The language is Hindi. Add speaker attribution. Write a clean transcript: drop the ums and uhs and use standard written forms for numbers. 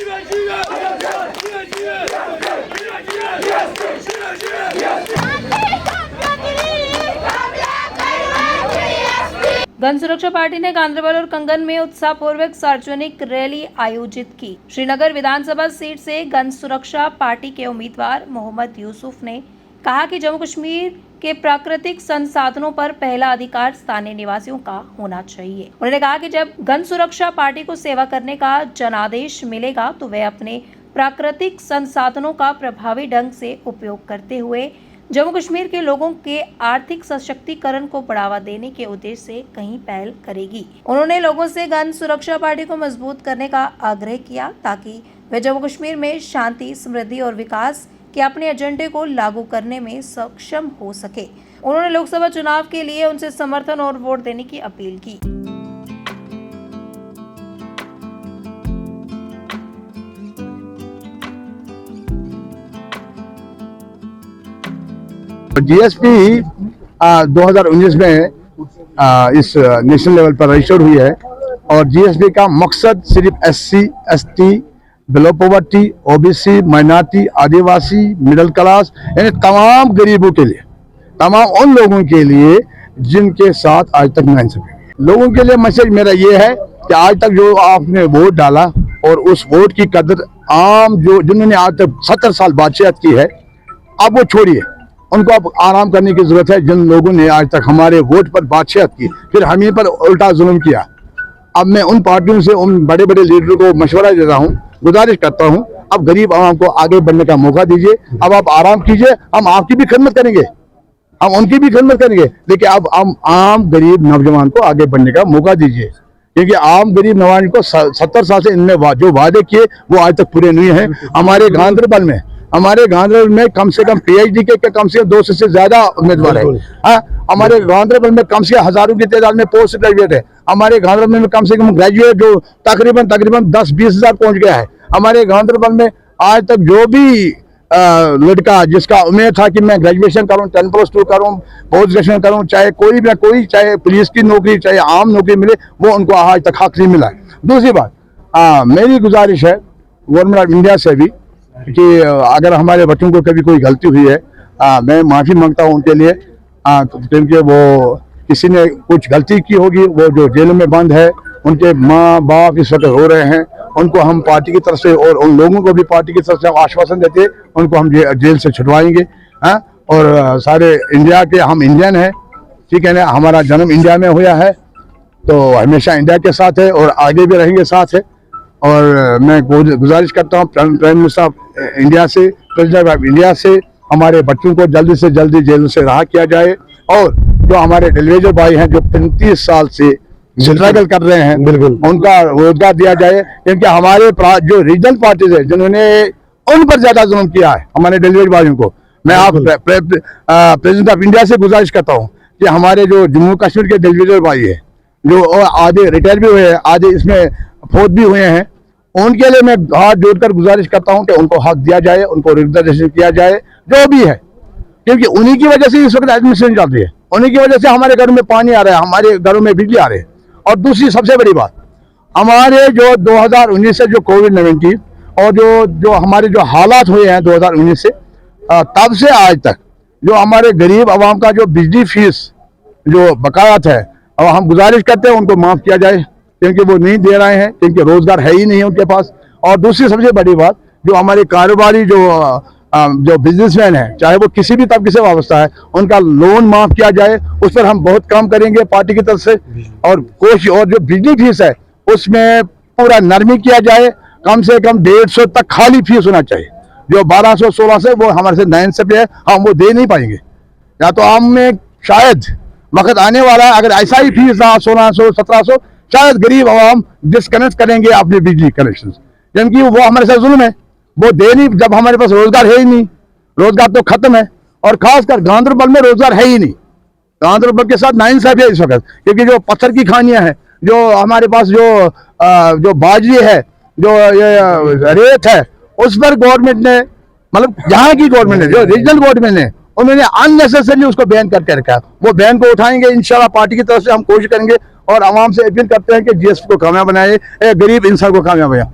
Speaker 1: गन सुरक्षा पार्टी ने गांधरबल और कंगन में उत्साहपूर्वक सार्वजनिक रैली आयोजित की। श्रीनगर विधानसभा सीट से गन सुरक्षा पार्टी के उम्मीदवार मोहम्मद यूसुफ ने कहा कि जम्मू कश्मीर के प्राकृतिक संसाधनों पर पहला अधिकार स्थानीय निवासियों का होना चाहिए। उन्होंने कहा कि जब गन सुरक्षा पार्टी को सेवा करने का जनादेश मिलेगा तो वे अपने प्राकृतिक संसाधनों का प्रभावी ढंग से उपयोग करते हुए जम्मू कश्मीर के लोगों के आर्थिक सशक्तिकरण को बढ़ावा देने के उद्देश्य से कहीं पहल करेगी। उन्होंने लोगों से गन सुरक्षा पार्टी को मजबूत करने का आग्रह किया ताकि वे जम्मू कश्मीर में शांति, समृद्धि और विकास के अपने एजेंडे को लागू करने में सक्षम हो सके। उन्होंने लोकसभा चुनाव के लिए उनसे समर्थन और वोट देने की अपील की।
Speaker 2: जीएसपी 2019 में इस नेशनल लेवल पर रजिस्टर्ड हुई है और जीएसपी का मकसद सिर्फ SC, ST, below poverty, OBC, minority, आदिवासी, मिडिल क्लास यानी तमाम गरीबों के लिए, तमाम उन लोगों के लिए जिनके साथ आज तक नाइंसाफी। लोगों के लिए मैसेज मेरा ये है कि आज तक जो आपने वोट डाला और उस वोट की कदर आम जो जिन्होंने आज तक 70 साल बादशाहत की है, अब वो छोड़िए, उनको अब आराम करने की जरूरत है। जिन लोगों ने आज तक हमारे वोट पर बादशाहत की, फिर हम ही पर उल्टा जुल्म किया, अब मैं उन पार्टियों से, उन बड़े बड़े लीडरों को मशवरा देता हूँ, गुजारिश करता हूँ, अब गरीब आवाम को आगे बढ़ने का मौका दीजिए। अब आप आराम कीजिए, हम आपकी भी खिदमत करेंगे, हम उनकी भी खिदमत करेंगे, लेकिन अब हम आम गरीब नौजवान को आगे बढ़ने का मौका दीजिए, क्योंकि आम गरीब नौजवान को 70 साल से इनने जो वादे किए वो आज तक पूरे नहीं हैं। हमारे गांधरबल में कम से कम पीएचडी के कम से कम 200 से ज्यादा उम्मीदवार है। हमारे गांधरबल में कम से कम हजारों की तादाद में पोस्ट ग्रेजुएट है। हमारे गांधरबल में कम से कम ग्रेजुएट जो तकरीबन 10-20 हजार पहुंच गया है। हमारे गांधरबल में आज तक जो भी लड़का जिसका उम्मीद था कि मैं ग्रेजुएशन करूं, 10+2 करूं, पोस्ट ग्रेजुएशन करूं, चाहे कोई भी ना कोई, चाहे पुलिस की नौकरी, चाहे आम नौकरी मिले, वो उनको आज तक हक नहीं मिला है। दूसरी बात, मेरी गुजारिश है गवर्नमेंट ऑफ इंडिया से भी कि अगर हमारे बच्चों को कभी कोई गलती हुई है, मैं माफ़ी मांगता हूं उनके लिए, क्योंकि वो किसी ने कुछ गलती की होगी, वो जो जेल में बंद है, उनके माँ बाप इस वक्त रो रहे हैं, उनको हम पार्टी की तरफ से और उन लोगों को भी पार्टी की तरफ से हम आश्वासन देते हैं, उनको हम जेल से छुड़वाएंगे। और सारे इंडिया के, हम इंडियन हैं, ठीक है ना, हमारा जन्म इंडिया में हुआ है, तो हमेशा इंडिया के साथ है और आगे भी रहेंगे साथ है। और मैं गुजारिश करता हूँ प्राइम मिनिस्टर ऑफ इंडिया से, प्रेसिडेंट ऑफ इंडिया से, हमारे बच्चों को जल्दी से जल्दी जेल से रहा किया जाए और जो हमारे डिलीवरी बॉय हैं जो 35 साल से स्ट्रगल कर रहे हैं, बिल्कुल उनका रोजगार दिया जाए, क्योंकि हमारे जो रीजनल पार्टीज है जिन्होंने उन पर ज्यादा जुल्म किया है हमारे डिलीवरी बॉयों को। मैं आप प्रेसिडेंट ऑफ इंडिया से गुजारिश करता हूँ कि हमारे जो जम्मू कश्मीर के डिलीवरी बॉय है, जो आधे रिटायर भी हुए हैं, आधे इसमें फौत भी हुए हैं, उनके लिए मैं हाथ जोड़कर गुजारिश करता हूं कि उनको हक दिया जाए, उनको रिजर्वेशन किया जाए, जो भी है, क्योंकि उन्हीं की वजह से इस वक्त एडमिनिस्ट्रेशन चल रही है, उन्हीं की वजह से हमारे घरों में पानी आ रहा है, हमारे घरों में बिजली आ रही है। और दूसरी सबसे बड़ी बात, हमारे जो 2019 से जो कोविड-19 और जो हमारे जो हालात हुए हैं 2019 से तब से आज तक, जो हमारे गरीब आवाम का जो बिजली फीस जो बकायात है, और हम गुजारिश करते हैं उनको माफ किया जाए, क्योंकि वो नहीं दे रहे हैं, क्योंकि रोजगार है ही नहीं उनके पास। और दूसरी सबसे बड़ी बात, जो हमारे कारोबारी जो बिजनेसमैन है, चाहे वो किसी भी तबके से वाबस्ता है, उनका लोन माफ किया जाए, उस पर हम बहुत काम करेंगे पार्टी की तरफ से। और कोशिश, और जो बिजली फीस है उसमें पूरा नरमी किया जाए, कम से कम 150 तक खाली फीस होना चाहिए। जो 1200-1600 से वो हमारे से 900 है, हम वो दे नहीं पाएंगे, या तो हम में शायद वक्त आने वाला है, अगर ऐसा ही फीस रहा 1600-1700, शायद गरीब आवाम डिस्कनेक्ट करेंगे अपने बिजली कनेक्शन, क्योंकि वो हमारे साथ जुल्म है, वो दे नहीं, जब हमारे पास रोजगार है ही नहीं, रोजगार तो खत्म है। और खासकर गांधरबल में रोजगार है ही नहीं, गांधरबल के साथ नाइंसाफी है इस वक्त, क्योंकि जो पत्थर की खानियां हैं, जो हमारे पास जो बाजरी है, जो ये रेत है, उस पर गवर्नमेंट ने, मतलब यहाँ की गवर्नमेंट ने, जो रीजनल गवर्नमेंट ने, उन्होंने अननेसेसरी उसको बैन करके रखा है। वो बैन को उठाएंगे इंशाल्लाह, पार्टी की तरफ से हम कोशिश करेंगे और आवाम से अपील करते हैं कि जीएसटी को कामयाब बनाए, गरीब इंसान को कामयाब बनाए।